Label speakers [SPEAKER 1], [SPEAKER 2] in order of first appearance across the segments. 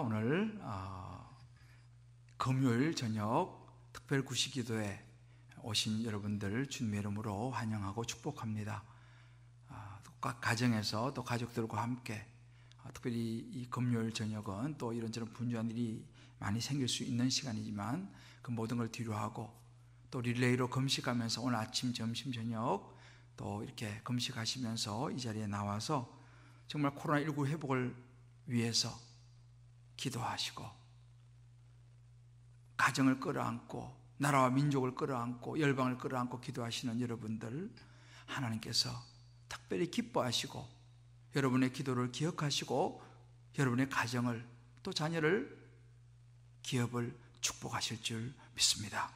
[SPEAKER 1] 오늘 금요일 저녁 특별 구시기도에 오신 여러분들 주님의 이름으로 환영하고 축복합니다. 각 가정에서 또 가족들과 함께 특별히 이 금요일 저녁은 또 이런저런 분주한 일이 많이 생길 수 있는 시간이지만 그 모든 걸 뒤로하고 또 릴레이로 금식하면서 오늘 아침, 점심, 저녁 또 이렇게 금식하시면서 이 자리에 나와서 정말 코로나19 회복을 위해서 기도하시고 가정을 끌어안고 나라와 민족을 끌어안고 열방을 끌어안고 기도하시는 여러분들, 하나님께서 특별히 기뻐하시고 여러분의 기도를 기억하시고 여러분의 가정을 또 자녀를 기업을 축복하실 줄 믿습니다.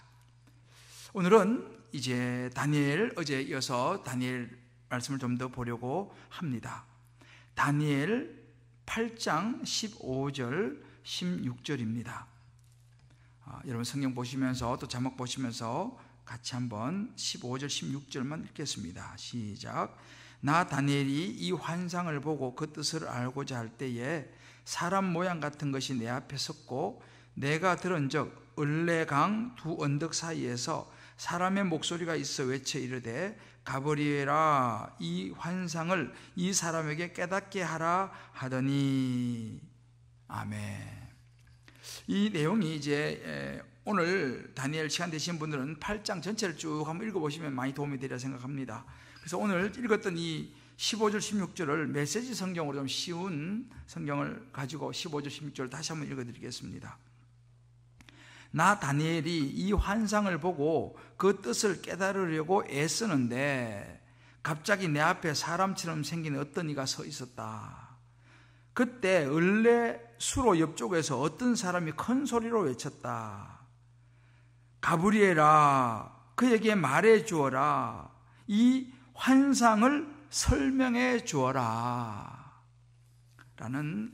[SPEAKER 1] 오늘은 이제 다니엘, 어제에 이어서 다니엘 말씀을 좀 더 보려고 합니다. 다니엘 8장 15절 16절입니다. 여러분 성경 보시면서 또 자막 보시면서 같이 한번 15절 16절만 읽겠습니다. 시작. 나 다니엘이 이 환상을 보고 그 뜻을 알고자 할 때에 사람 모양 같은 것이 내 앞에 섰고 내가 들은즉 을레강 두 언덕 사이에서 사람의 목소리가 있어 외쳐 이르되 가브리엘아 이 환상을 이 사람에게 깨닫게 하라 하더니. 아멘. 이 내용이 이제 오늘 다니엘 시간 되신 분들은 8장 전체를 쭉 한번 읽어보시면 많이 도움이 되리라 생각합니다. 그래서 오늘 읽었던 이 15절 16절을 메시지 성경으로 좀 쉬운 성경을 가지고 15절 16절을 다시 한번 읽어드리겠습니다. 나 다니엘이 이 환상을 보고 그 뜻을 깨달으려고 애쓰는데 갑자기 내 앞에 사람처럼 생긴 어떤 이가 서 있었다. 그때 을레 수로 옆쪽에서 어떤 사람이 큰 소리로 외쳤다. 가브리엘아 그에게 말해 주어라. 이 환상을 설명해 주어라 라는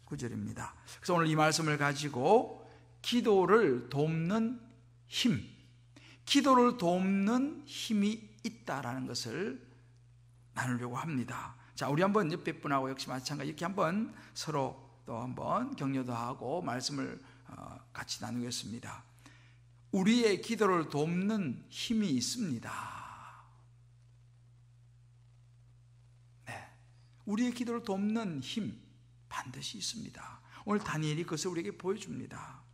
[SPEAKER 1] 구절입니다. 그래서 오늘 이 말씀을 가지고 기도를 돕는 힘, 기도를 돕는 힘이 있다라는 것을 나누려고 합니다. 자, 우리 한번 옆에 분하고 역시 마찬가지 이렇게 한번 서로 또 한번 격려도 하고 말씀을 같이 나누겠습니다. 우리의 기도를 돕는 힘이 있습니다. 네, 우리의 기도를 돕는 힘 반드시 있습니다. 오늘 다니엘이 그것을 우리에게 보여줍니다.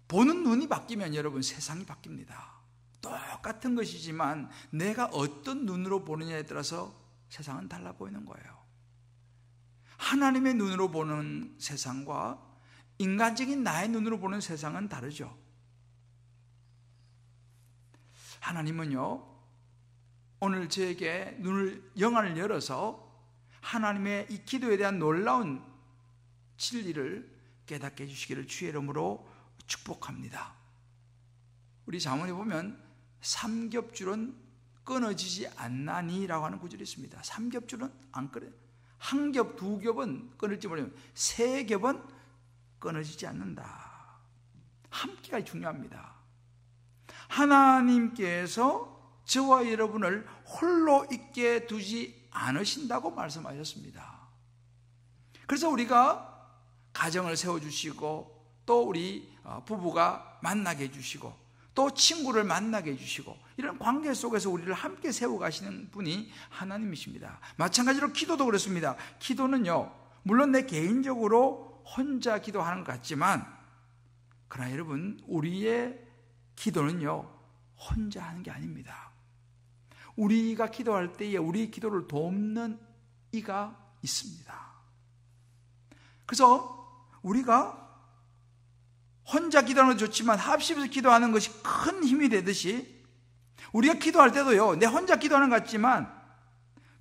[SPEAKER 1] 보는 눈이 바뀌면 여러분 세상이 바뀝니다. 똑같은 것이지만 내가 어떤 눈으로 보느냐에 따라서 세상은 달라 보이는 거예요. 하나님의 눈으로 보는 세상과 인간적인 나의 눈으로 보는 세상은 다르죠. 하나님은요 오늘 저에게 영안을 열어서 하나님의 이 기도에 대한 놀라운 진리를 깨닫게 해주시기를 주의 이름으로 축복합니다. 우리 잠언에 보면 삼겹줄은 끊어지지 않나니라고 하는 구절이 있습니다. 삼겹줄은 안 끊어요. 한 겹, 두 겹은 끊을지 모르면 세 겹은 끊어지지 않는다. 함께가 중요합니다. 하나님께서 저와 여러분을 홀로 있게 두지 않으신다고 말씀하셨습니다. 그래서 우리가 가정을 세워주시고 또 우리 부부가 만나게 해주시고 또 친구를 만나게 해주시고 이런 관계 속에서 우리를 함께 세워가시는 분이 하나님이십니다. 마찬가지로 기도도 그렇습니다. 기도는요 물론 내 개인적으로 혼자 기도하는 것 같지만 그러나 여러분 우리의 기도는요 혼자 하는 게 아닙니다. 우리가 기도할 때에 우리 기도를 돕는 이가 있습니다. 그래서 우리가 혼자 기도하는 것도 좋지만 합심해서 기도하는 것이 큰 힘이 되듯이 우리가 기도할 때도요 내 혼자 기도하는 것 같지만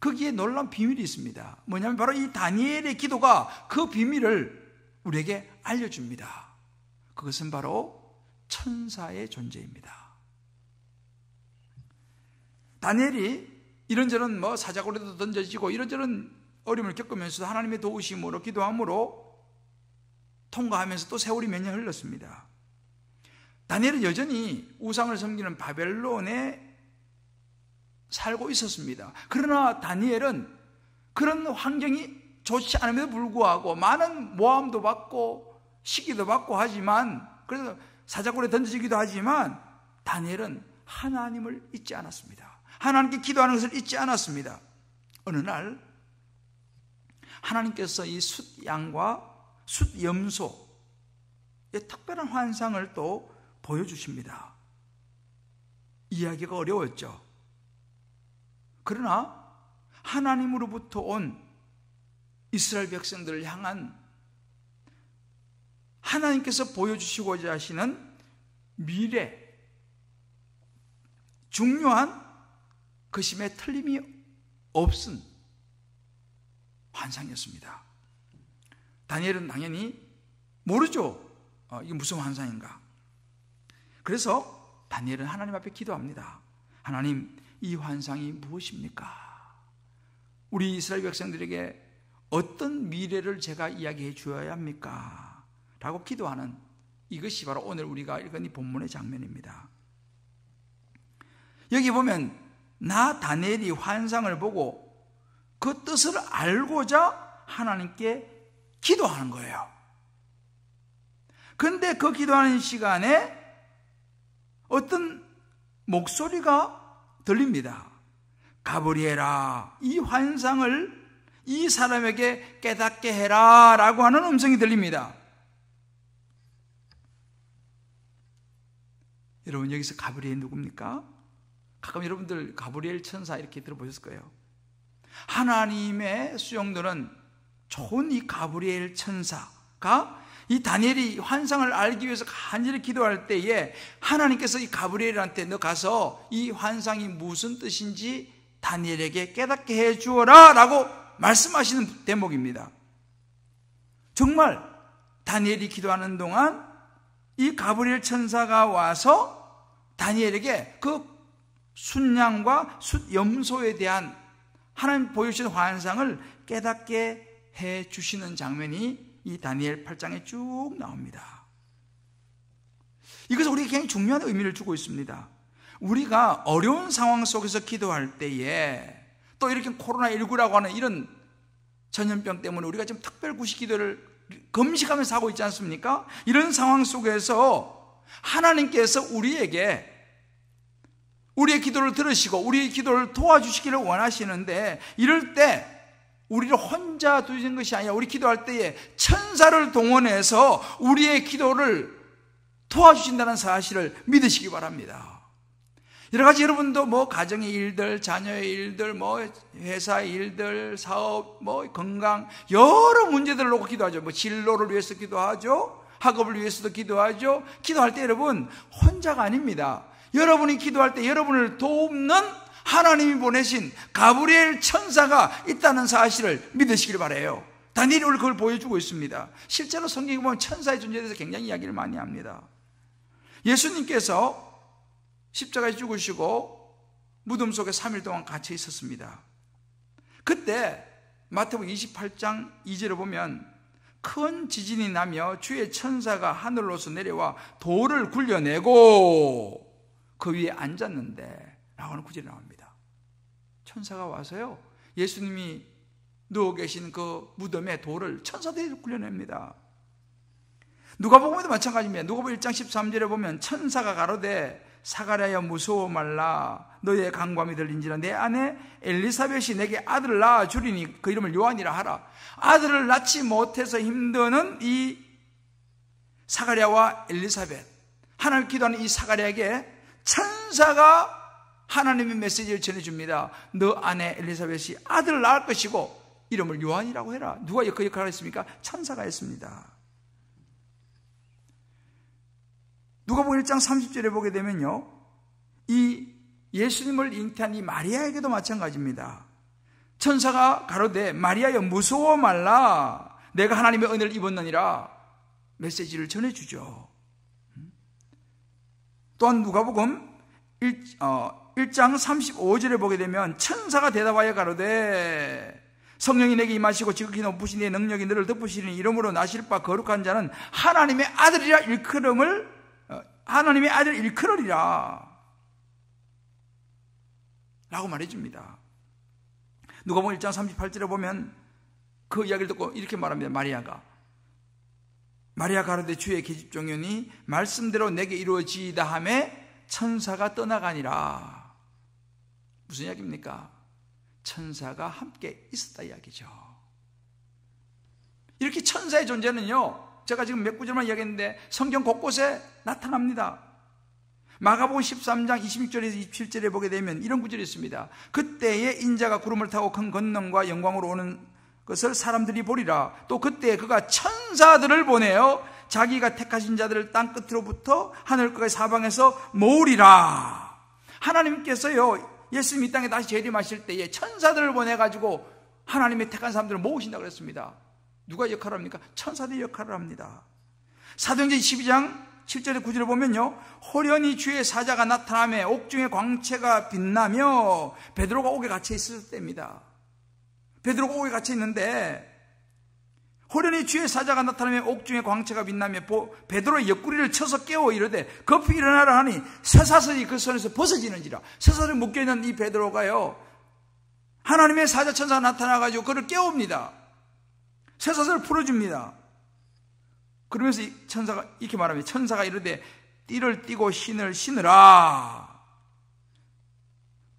[SPEAKER 1] 거기에 놀라운 비밀이 있습니다. 뭐냐면 바로 이 다니엘의 기도가 그 비밀을 우리에게 알려줍니다. 그것은 바로 천사의 존재입니다. 다니엘이 이런저런 사자고리도 던져지고 이런저런 어려움을 겪으면서도 하나님의 도우심으로 기도함으로 통과하면서 또 세월이 몇 년 흘렀습니다. 다니엘은 여전히 우상을 섬기는 바벨론에 살고 있었습니다. 그러나 다니엘은 그런 환경이 좋지 않음에도 불구하고 많은 모함도 받고 시기도 받고 하지만, 그래서 사자굴에 던져지기도 하지만 다니엘은 하나님을 잊지 않았습니다. 하나님께 기도하는 것을 잊지 않았습니다. 어느 날 하나님께서 이 숫양과 숫염소의 특별한 환상을 또 보여주십니다. 이야기가 어려웠죠. 그러나 하나님으로부터 온 이스라엘 백성들을 향한 하나님께서 보여주시고자 하시는 미래, 중요한 그심에 틀림이 없은 환상이었습니다. 다니엘은 당연히 모르죠. 이게 무슨 환상인가. 그래서 다니엘은 하나님 앞에 기도합니다. 하나님, 이 환상이 무엇입니까? 우리 이스라엘 백성들에게 어떤 미래를 제가 이야기해 주어야 합니까? 라고 기도하는, 이것이 바로 오늘 우리가 읽은 이 본문의 장면입니다. 여기 보면 나 다니엘이 환상을 보고 그 뜻을 알고자 하나님께 기도하는 거예요. 그런데 그 기도하는 시간에 어떤 목소리가 들립니다. 가브리엘아, 이 환상을 이 사람에게 깨닫게 해라 라고 하는 음성이 들립니다. 여러분, 여기서 가브리엘 누굽니까? 가끔 여러분들 가브리엘 천사 이렇게 들어보셨을 거예요. 하나님의 수용들은 좋은 이 가브리엘 천사가 이 다니엘이 환상을 알기 위해서 간절히 기도할 때에 하나님께서 이 가브리엘한테 너 가서 이 환상이 무슨 뜻인지 다니엘에게 깨닫게 해 주어라 라고 말씀하시는 대목입니다. 정말 다니엘이 기도하는 동안 이 가브리엘 천사가 와서 다니엘에게 그 숫양과 숫염소에 대한 하나님 보여주신 환상을 깨닫게 해 주시는 장면이 이 다니엘 8장에 쭉 나옵니다. 이것은 우리에게 굉장히 중요한 의미를 주고 있습니다. 우리가 어려운 상황 속에서 기도할 때에, 또 이렇게 코로나19라고 하는 이런 전염병 때문에 우리가 지금 특별구시 기도를 금식하면서 하고 있지 않습니까? 이런 상황 속에서 하나님께서 우리에게 우리의 기도를 들으시고 우리의 기도를 도와주시기를 원하시는데, 이럴 때 우리를 혼자 두시는 것이 아니라 우리 기도할 때에 천사를 동원해서 우리의 기도를 도와주신다는 사실을 믿으시기 바랍니다. 여러 가지 여러분도 뭐 가정의 일들, 자녀의 일들, 뭐 회사의 일들, 사업, 뭐 건강, 여러 문제들을 놓고 기도하죠. 뭐 진로를 위해서 기도하죠. 학업을 위해서도 기도하죠. 기도할 때 여러분 혼자가 아닙니다. 여러분이 기도할 때 여러분을 돕는 하나님이 보내신 가브리엘 천사가 있다는 사실을 믿으시길 바라요. 다니엘이 오늘 그걸 보여주고 있습니다. 실제로 성경에 보면 천사의 존재에 대해서 굉장히 이야기를 많이 합니다. 예수님께서 십자가에 죽으시고 무덤 속에 3일 동안 갇혀 있었습니다. 그때 마태복음 28장 2절에 보면 큰 지진이 나며 주의 천사가 하늘로서 내려와 돌을 굴려내고 그 위에 앉았는데 라고 하는 구절이 나옵니다. 천사가 와서요, 예수님이 누워 계신 그 무덤에 돌을 천사들이 굴려냅니다. 누가복음에도 마찬가지입니다. 누가복음 1장 13절에 보면 천사가 가로되 사가랴여 무서워 말라, 너의 간구함이 들린지라 내 아내 엘리사벳이 내게 아들을 낳아 주리니 그 이름을 요한이라 하라. 아들을 낳지 못해서 힘드는 이 사가랴와 엘리사벳, 하나님을 기도하는 이 사가랴에게 천사가 하나님의 메시지를 전해줍니다. 너 아내 엘리사벳이 아들을 낳을 것이고 이름을 요한이라고 해라. 누가 그 역할을 했습니까? 천사가 했습니다. 누가복음 1장 30절에 보게 되면요, 이 예수님을 잉태한 이 마리아에게도 마찬가지입니다. 천사가 가로되 마리아여 무서워 말라, 내가 하나님의 은혜를 입었느니라 메시지를 전해주죠. 또한 누가복음 1장 35절에 보게 되면 천사가 대답하여 가로되 성령이 내게 임하시고 지극히 높으신 이의 능력이 너를 덮으시니 이름으로 나실 바 거룩한 자는 하나님의 아들이라 일컬음을 하나님의 아들 일컬으리라 라고 말해줍니다. 누가복음 1장 38절에 보면 그 이야기를 듣고 이렇게 말합니다. 마리아 가로되 주의 계집종이니 말씀대로 내게 이루어지이다 하매 천사가 떠나가니라. 무슨 이야기입니까? 천사가 함께 있었다 이야기죠. 이렇게 천사의 존재는요, 제가 지금 몇 구절만 이야기했는데 성경 곳곳에 나타납니다. 마가복음 13장 26절에서 27절에 보게 되면 이런 구절이 있습니다. 그때에 인자가 구름을 타고 큰 권능과 영광으로 오는 것을 사람들이 보리라. 또 그때 그가 천사들을 보내어 자기가 택하신 자들을 땅 끝으로부터 하늘 끝까지 사방에서 모으리라. 하나님께서요, 예수님이 이 땅에 다시 재림하실 때에 천사들을 보내가지고 하나님의 택한 사람들을 모으신다고 그랬습니다. 누가 역할을 합니까? 천사들이 역할을 합니다. 사도행전 12장 7절에 9절에 보면요, 호련히 주의 사자가 나타나며 옥중의 광채가 빛나며 베드로가 옥에 갇혀 있을 때입니다. 베드로가 옥에 갇혀 있는데 호련히 주의 사자가 나타나며 옥중의 광채가 빛나며 베드로의 옆구리를 쳐서 깨워 이르되 급히 일어나라 하니 쇠사슬이 그 손에서 벗어지는지라. 쇠사슬이 묶여있는 이 베드로가요, 하나님의 사자 천사가 나타나가지고 그를 깨웁니다. 쇠사슬을 풀어줍니다. 그러면서 천사가 이렇게 말합니다. 천사가 이르되 띠를 띠고 신을 신으라.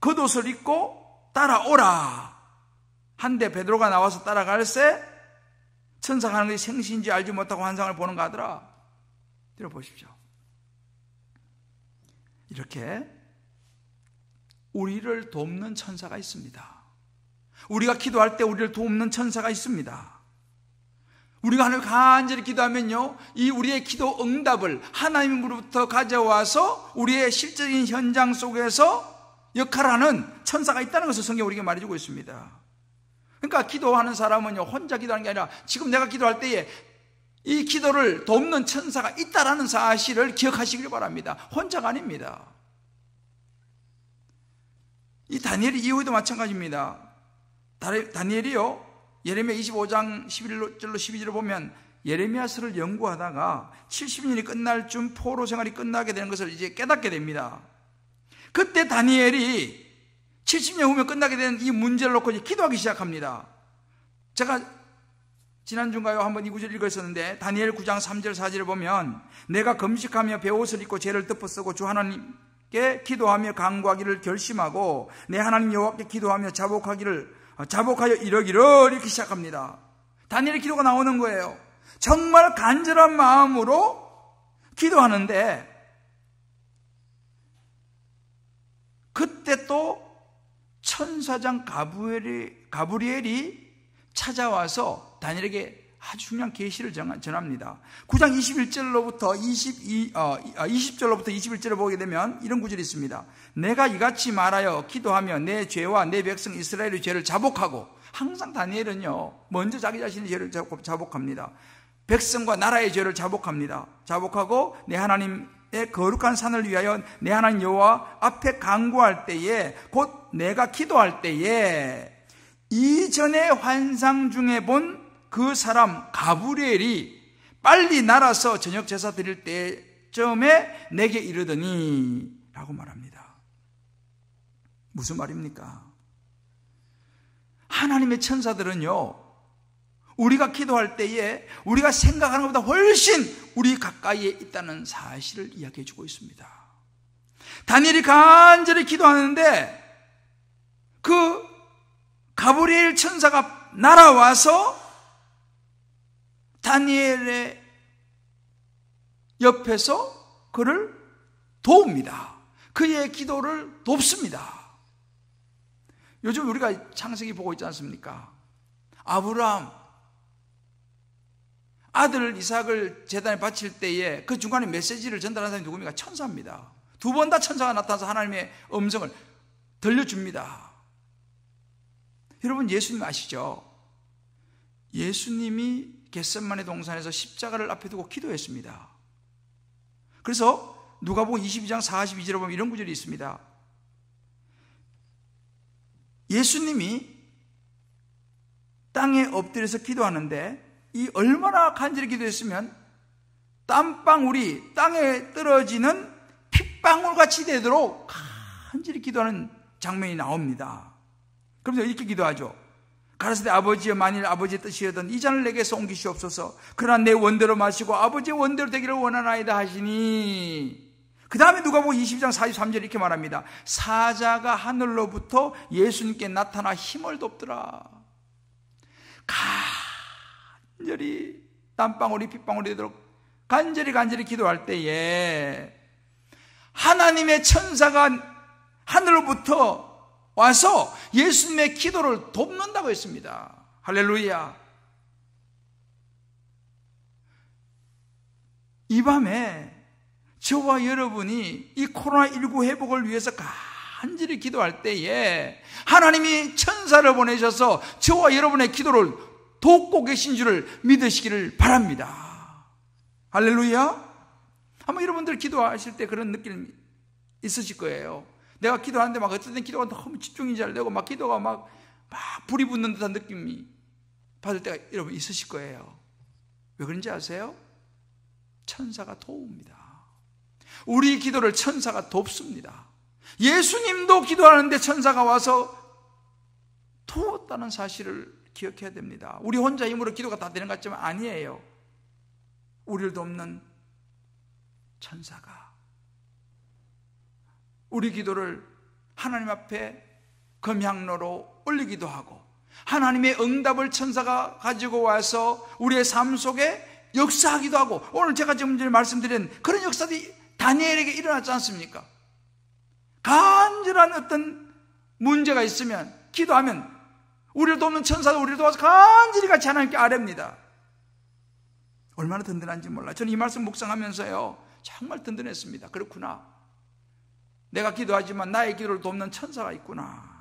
[SPEAKER 1] 겉옷을 입고 따라오라. 한데 베드로가 나와서 따라갈새 천사가 하는 것이 생시인지 알지 못하고 환상을 보는가 하더라. 들어보십시오. 이렇게 우리를 돕는 천사가 있습니다. 우리가 기도할 때 우리를 돕는 천사가 있습니다. 우리가 하나님을 간절히 기도하면요, 이 우리의 기도 응답을 하나님으로부터 가져와서 우리의 실제적인 현장 속에서 역할하는 천사가 있다는 것을 성경이 우리에게 말해주고 있습니다. 그러니까 기도하는 사람은요, 혼자 기도하는 게 아니라 지금 내가 기도할 때에 이 기도를 돕는 천사가 있다는 사실을 기억하시길 바랍니다. 혼자가 아닙니다. 이 다니엘이 이후에도 마찬가지입니다. 다니엘이요, 예레미야 25장 11절로 12절을 보면 예레미야서를 연구하다가 70년이 끝날 쯤 포로 생활이 끝나게 되는 것을 이제 깨닫게 됩니다. 그때 다니엘이 70년 후면 끝나게 되는 이 문제를 놓고 이제 기도하기 시작합니다. 제가 지난주인가요? 한번 이 구절 읽었었는데 다니엘 9장 3절 4절을 보면 내가 금식하며 베옷을 입고 죄를 덮어쓰고 주 하나님께 기도하며 간구하기를 결심하고 내 하나님 여호와께 기도하며 자복하여 이러기를 이렇게 시작합니다. 다니엘의 기도가 나오는 거예요. 정말 간절한 마음으로 기도하는데 그때 또 천사장 가브리엘이 찾아와서 다니엘에게 아주 중요한 계시를 전합니다. 9장 21절로부터 20절로부터 21절을 보게 되면 이런 구절이 있습니다. 내가 이같이 말하여 기도하며 내 죄와 내 백성 이스라엘의 죄를 자복하고, 항상 다니엘은요, 먼저 자기 자신의 죄를 자복합니다. 백성과 나라의 죄를 자복합니다. 자복하고 내 하나님의 거룩한 산을 위하여 내 하나님 여호와 앞에 간구할 때에, 곧 내가 기도할 때에 이전의 환상 중에 본 그 사람 가브리엘이 빨리 날아서 저녁 제사 드릴 때쯤에 내게 이르더니 라고 말합니다. 무슨 말입니까? 하나님의 천사들은요, 우리가 기도할 때에 우리가 생각하는 것보다 훨씬 우리 가까이에 있다는 사실을 이야기해 주고 있습니다. 다니엘이 간절히 기도하는데 그 가브리엘 천사가 날아와서 다니엘의 옆에서 그를 도웁니다. 그의 기도를 돕습니다. 요즘 우리가 창세기 보고 있지 않습니까? 아브라함 아들 이삭을 제단에 바칠 때에 그 중간에 메시지를 전달한 사람이 누굽니까? 천사입니다. 두 번 다 천사가 나타나서 하나님의 음성을 들려줍니다. 여러분, 예수님 아시죠? 예수님이 겟세마네 동산에서 십자가를 앞에 두고 기도했습니다. 그래서 누가복음 22장 42절에 보면 이런 구절이 있습니다. 예수님이 땅에 엎드려서 기도하는데 이 얼마나 간절히 기도했으면 땀방울이 땅에 떨어지는 핏방울같이 되도록 간절히 기도하는 장면이 나옵니다. 그러면서 이렇게 기도하죠. 가라사대 아버지여, 만일 아버지의 뜻이여든 이 잔을 내게서 옮기시옵소서. 그러나 내 원대로 마시고 아버지의 원대로 되기를 원하나이다 하시니, 그 다음에 누가복음 22장 43절 이렇게 말합니다. 사자가 하늘로부터 예수님께 나타나 힘을 돕더라. 간절히 땀방울이 핏방울이 되도록 간절히 기도할 때에 하나님의 천사가 하늘로부터 와서 예수님의 기도를 돕는다고 했습니다. 할렐루야. 이 밤에 저와 여러분이 이 코로나19 회복을 위해서 간절히 기도할 때에 하나님이 천사를 보내셔서 저와 여러분의 기도를 돕고 계신 줄을 믿으시기를 바랍니다. 할렐루야. 아마 여러분들 기도하실 때 그런 느낌 있으실 거예요. 내가 기도하는데 막 어떤 때 기도가 너무 집중이 잘 되고 막 기도가 막 불이 붙는 듯한 느낌이 받을 때가 여러분 있으실 거예요. 왜 그런지 아세요? 천사가 도웁니다. 우리 기도를 천사가 돕습니다. 예수님도 기도하는데 천사가 와서 도웠다는 사실을 기억해야 됩니다. 우리 혼자 힘으로 기도가 다 되는 것 같지만 아니에요. 우리를 돕는 천사가 우리 기도를 하나님 앞에 금향로로 올리기도 하고, 하나님의 응답을 천사가 가지고 와서 우리의 삶 속에 역사하기도 하고, 오늘 제가 좀 전에 말씀드린 그런 역사들이 다니엘에게 일어났지 않습니까? 간절한 어떤 문제가 있으면 기도하면 우리를 돕는 천사도 우리를 도와서 간절히 같이 하나님께 아뢰입니다. 얼마나 든든한지 몰라요. 저는 이 말씀 묵상하면서요, 정말 든든했습니다. 그렇구나. 내가 기도하지만 나의 기도를 돕는 천사가 있구나.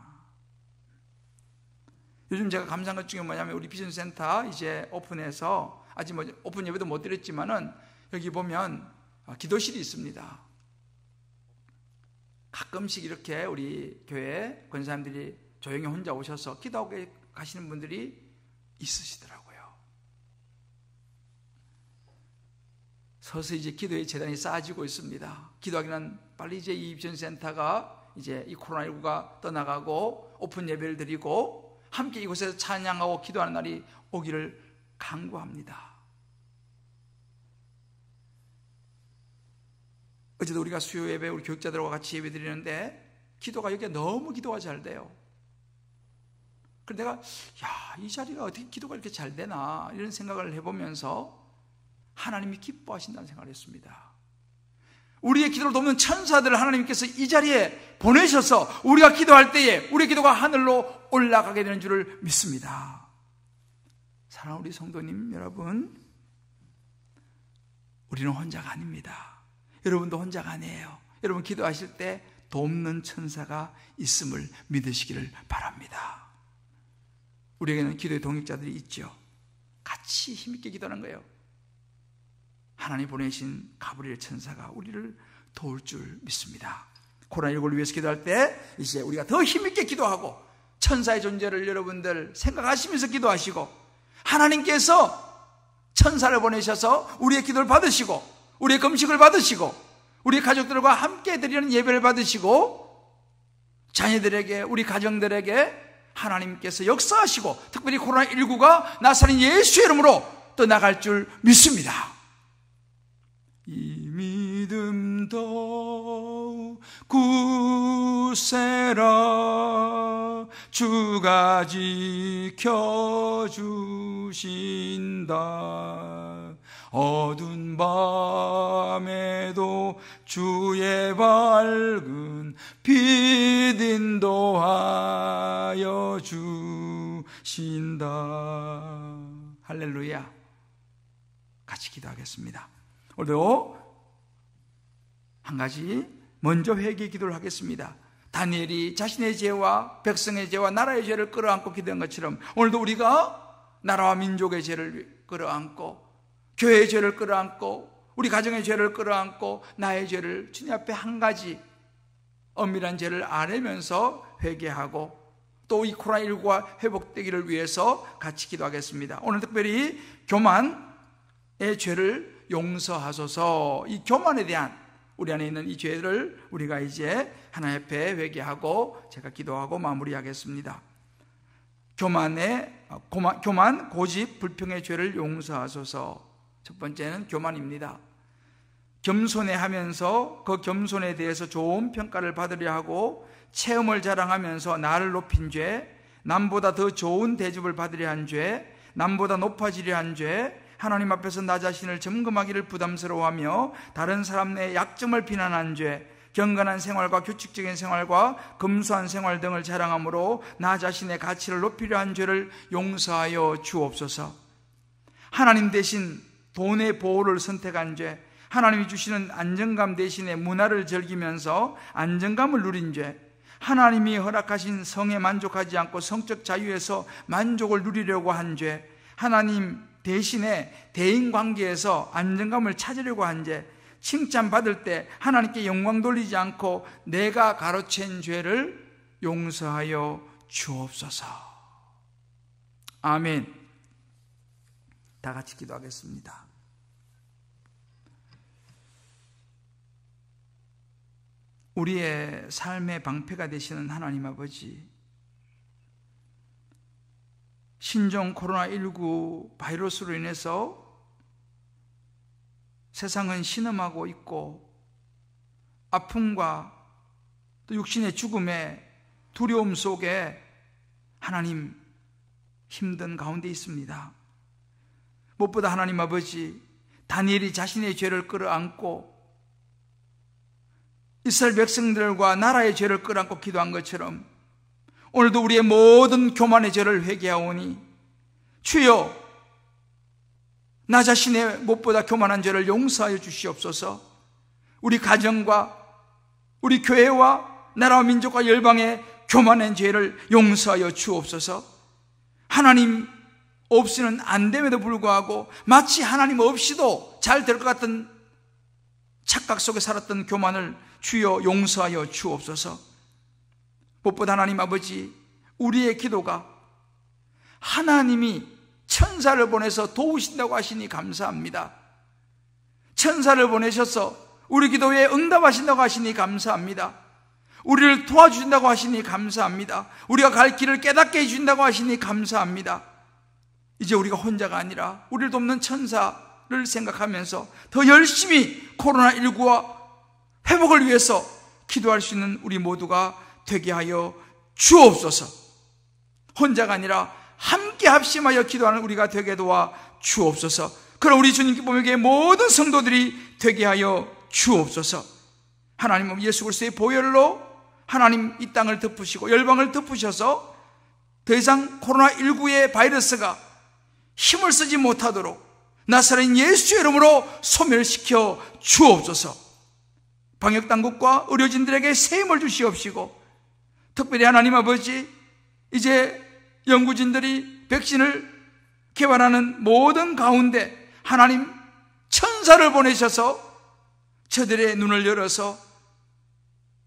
[SPEAKER 1] 요즘 제가 감사한 것 중에 뭐냐면, 우리 비전센터 이제 오픈해서 아직 뭐 오픈 예배도 못 드렸지만은 여기 보면 기도실이 있습니다. 가끔씩 이렇게 우리 교회 권사님들이 조용히 혼자 오셔서 기도하고 가시는 분들이 있으시더라고요. 서서히 이제 기도의 재단이 쌓아지고 있습니다. 기도하기는 빨리 이제 이 비전센터가 이제 이 코로나19가 떠나가고 오픈 예배를 드리고 함께 이곳에서 찬양하고 기도하는 날이 오기를 간구합니다. 어제도 우리가 수요 예배 우리 교육자들과 같이 예배 드리는데 기도가 여기가 너무 기도가 잘 돼요. 그래서 내가 이 자리가 어떻게 기도가 이렇게 잘 되나 이런 생각을 해보면서 하나님이 기뻐하신다는 생각을 했습니다. 우리의 기도를 돕는 천사들을 하나님께서 이 자리에 보내셔서 우리가 기도할 때에 우리의 기도가 하늘로 올라가게 되는 줄을 믿습니다. 사랑하는 우리 성도님 여러분, 우리는 혼자가 아닙니다. 여러분도 혼자가 아니에요. 여러분 기도하실 때 돕는 천사가 있음을 믿으시기를 바랍니다. 우리에게는 기도의 동역자들이 있죠. 같이 힘있게 기도하는 거예요. 하나님 보내신 가브리엘 천사가 우리를 도울 줄 믿습니다. 코로나19를 위해서 기도할 때 이제 우리가 더 힘있게 기도하고 천사의 존재를 여러분들 생각하시면서 기도하시고, 하나님께서 천사를 보내셔서 우리의 기도를 받으시고 우리의 금식을 받으시고 우리 가족들과 함께 드리는 예배를 받으시고 자녀들에게 우리 가정들에게 하나님께서 역사하시고 특별히 코로나19가 나사렛 예수의 이름으로 떠나갈 줄 믿습니다. 이 믿음도 굳세라 주가 지켜주신다. 어두운 밤에도 주의 밝은 빛 인도하여 주신다. 할렐루야. 같이 기도하겠습니다. 오늘도 한 가지 먼저 회개 기도를 하겠습니다. 다니엘이 자신의 죄와 백성의 죄와 나라의 죄를 끌어안고 기도한 것처럼 오늘도 우리가 나라와 민족의 죄를 끌어안고 교회의 죄를 끌어안고 우리 가정의 죄를 끌어안고 나의 죄를 주님 앞에 한 가지 엄밀한 죄를 아뢰면서 회개하고 또 이 코로나19가 회복되기를 위해서 같이 기도하겠습니다. 오늘 특별히 교만의 죄를 용서하소서. 이 교만에 대한 우리 안에 있는 이 죄를 우리가 이제 하나님 앞에 회개하고 제가 기도하고 마무리하겠습니다. 교만, 고집, 불평의 죄를 용서하소서. 첫 번째는 교만입니다. 겸손해하면서 그 겸손에 대해서 좋은 평가를 받으려 하고 체험을 자랑하면서 나를 높인 죄, 남보다 더 좋은 대접을 받으려 한 죄, 남보다 높아지려 한 죄, 하나님 앞에서 나 자신을 점검하기를 부담스러워하며 다른 사람의 약점을 비난한 죄, 경건한 생활과 규칙적인 생활과 검소한 생활 등을 자랑함으로 나 자신의 가치를 높이려 한 죄를 용서하여 주옵소서. 하나님 대신 돈의 보호를 선택한 죄, 하나님이 주시는 안정감 대신에 문화를 즐기면서 안정감을 누린 죄, 하나님이 허락하신 성에 만족하지 않고 성적 자유에서 만족을 누리려고 한 죄, 하나님 대신에 대인관계에서 안정감을 찾으려고 한 죄, 칭찬받을 때 하나님께 영광 돌리지 않고 내가 가로챈 죄를 용서하여 주옵소서. 아멘. 다 같이 기도하겠습니다. 우리의 삶의 방패가 되시는 하나님 아버지, 신종 코로나19 바이러스로 인해서 세상은 신음하고 있고 아픔과 또 육신의 죽음의 두려움 속에 하나님 힘든 가운데 있습니다. 무엇보다 하나님 아버지, 다니엘이 자신의 죄를 끌어안고 이스라엘 백성들과 나라의 죄를 끌어안고 기도한 것처럼 오늘도 우리의 모든 교만의 죄를 회개하오니 주여, 나 자신의 무엇보다 교만한 죄를 용서하여 주시옵소서. 우리 가정과 우리 교회와 나라와 민족과 열방의 교만한 죄를 용서하여 주옵소서. 하나님 없이는 안 됨에도 불구하고 마치 하나님 없이도 잘 될 것 같은 착각 속에 살았던 교만을 주여 용서하여 주옵소서. 무엇보다 하나님 아버지, 우리의 기도가 하나님이 천사를 보내서 도우신다고 하시니 감사합니다. 천사를 보내셔서 우리 기도에 응답하신다고 하시니 감사합니다. 우리를 도와주신다고 하시니 감사합니다. 우리가 갈 길을 깨닫게 해주신다고 하시니 감사합니다. 이제 우리가 혼자가 아니라 우리를 돕는 천사를 생각하면서 더 열심히 코로나19와 회복을 위해서 기도할 수 있는 우리 모두가 되게 하여 주옵소서. 혼자가 아니라 함께 합심하여 기도하는 우리가 되게 도와 주옵소서. 그럼 우리 주님께 보면 모든 성도들이 되게 하여 주옵소서. 하나님은 예수 그리스도의 보혈로 하나님 이 땅을 덮으시고 열방을 덮으셔서 더 이상 코로나19의 바이러스가 힘을 쓰지 못하도록 나사렛 예수의 이름으로 소멸시켜 주옵소서. 방역당국과 의료진들에게 새 힘을 주시옵시고, 특별히 하나님 아버지, 이제 연구진들이 백신을 개발하는 모든 가운데 하나님 천사를 보내셔서 저들의 눈을 열어서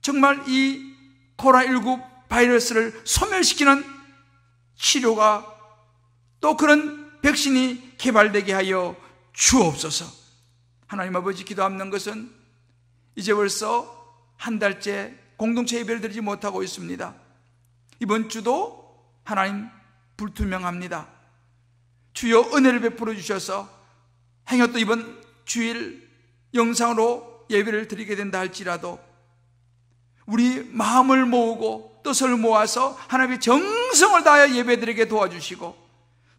[SPEAKER 1] 정말 이 코로나19 바이러스를 소멸시키는 치료가 또 그런 백신이 개발되게 하여 주옵소서. 하나님 아버지, 기도하는 것은 이제 벌써 한 달째 공동체 예배를 드리지 못하고 있습니다. 이번 주도 하나님 불투명합니다. 주여 은혜를 베풀어 주셔서 행여 또 이번 주일 영상으로 예배를 드리게 된다 할지라도 우리 마음을 모으고 뜻을 모아서 하나님의 정성을 다하여 예배 드리게 도와주시고,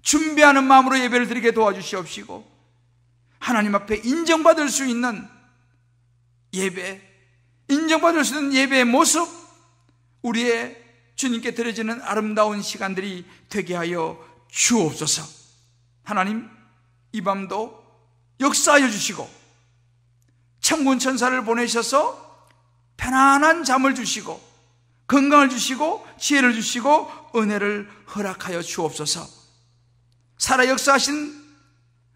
[SPEAKER 1] 준비하는 마음으로 예배를 드리게 도와주시옵시고, 하나님 앞에 인정받을 수 있는 예배, 인정받을 수 있는 예배의 모습, 우리의 주님께 드려지는 아름다운 시간들이 되게 하여 주옵소서. 하나님, 이 밤도 역사하여 주시고 천군 천사를 보내셔서 편안한 잠을 주시고 건강을 주시고 지혜를 주시고 은혜를 허락하여 주옵소서. 살아 역사하신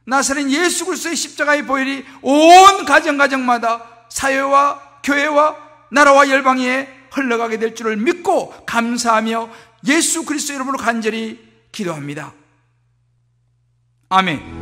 [SPEAKER 1] 나사렛 예수 그리스도의 십자가의 보혈이 온 가정마다 사회와 교회와 나라와 열방에 흘러가게 될 줄을 믿고 감사하며 예수 그리스도 이름으로 간절히 기도합니다. 아멘.